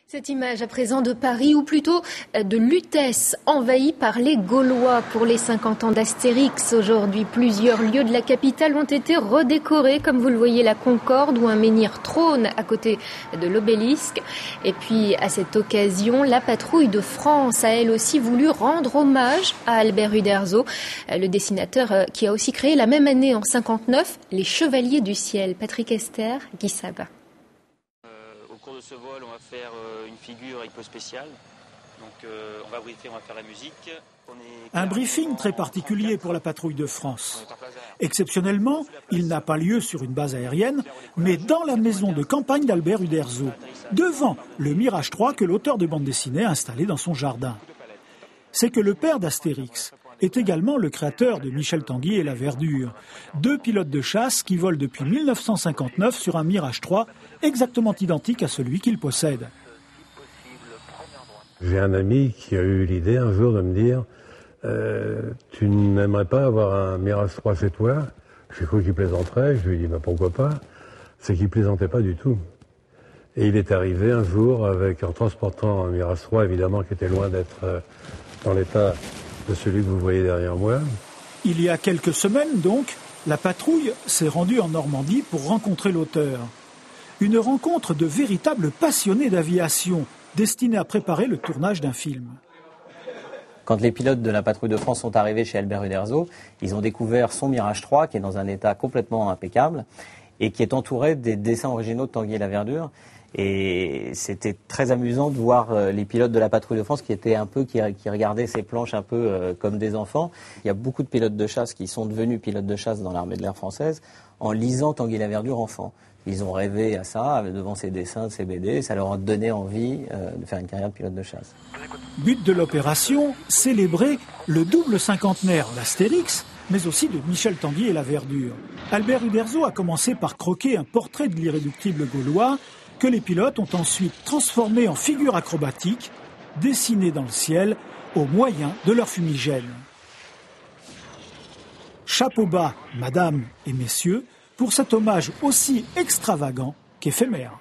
Cette image à présent de Paris, ou plutôt de Lutèce, envahie par les Gaulois pour les 50 ans d'Astérix. Aujourd'hui, plusieurs lieux de la capitale ont été redécorés, comme vous le voyez, la Concorde où un menhir trône à côté de l'obélisque. Et puis, à cette occasion, la patrouille de France a elle aussi voulu rendre hommage à Albert Uderzo, le dessinateur qui a aussi créé la même année, en 59, les Chevaliers du Ciel. Patrick Esther, Guy Sabat. Au cours de ce vol, on va faire une figure avec peu spéciale. Donc on va briefer, on va faire la musique. Un briefing très particulier pour la patrouille de France. Exceptionnellement, il n'a pas lieu sur une base aérienne, mais dans la maison de campagne d'Albert Uderzo, devant le Mirage 3 que l'auteur de bande dessinée a installé dans son jardin. C'est que le père d'Astérix est également le créateur de Michel Tanguy et la Verdure, deux pilotes de chasse qui volent depuis 1959 sur un Mirage 3 exactement identique à celui qu'il possède. J'ai un ami qui a eu l'idée un jour de me dire « Tu n'aimerais pas avoir un Mirage 3 chez toi ?» J'ai cru qu'il plaisanterait, je lui ai dit « Pourquoi pas ?» C'est qu'il plaisantait pas du tout. Et il est arrivé un jour en transportant un Mirage 3, évidemment, qui était loin d'être dans l'état de celui que vous voyez derrière moi. Il y a quelques semaines, donc, la patrouille s'est rendue en Normandie pour rencontrer l'auteur. Une rencontre de véritables passionnés d'aviation, destinés à préparer le tournage d'un film. Quand les pilotes de la patrouille de France sont arrivés chez Albert Uderzo, ils ont découvert son Mirage 3, qui est dans un état complètement impeccable, et qui est entouré des dessins originaux de Tanguy et la Verdure. Et c'était très amusant de voir les pilotes de la patrouille de France qui regardaient ces planches un peu comme des enfants. Il y a beaucoup de pilotes de chasse qui sont devenus pilotes de chasse dans l'armée de l'air française en lisant Tanguy et la Verdure enfant. Ils ont rêvé à ça devant ces dessins, ces BD, ça leur a donné envie de faire une carrière de pilote de chasse. But de l'opération, célébrer le double cinquantenaire d'Astérix, mais aussi de Michel Tanguy et la Verdure. Albert Uderzo a commencé par croquer un portrait de l'irréductible Gaulois que les pilotes ont ensuite transformé en figure acrobatique, dessinée dans le ciel au moyen de leur fumigène. Chapeau bas, madame et messieurs, pour cet hommage aussi extravagant qu'éphémère.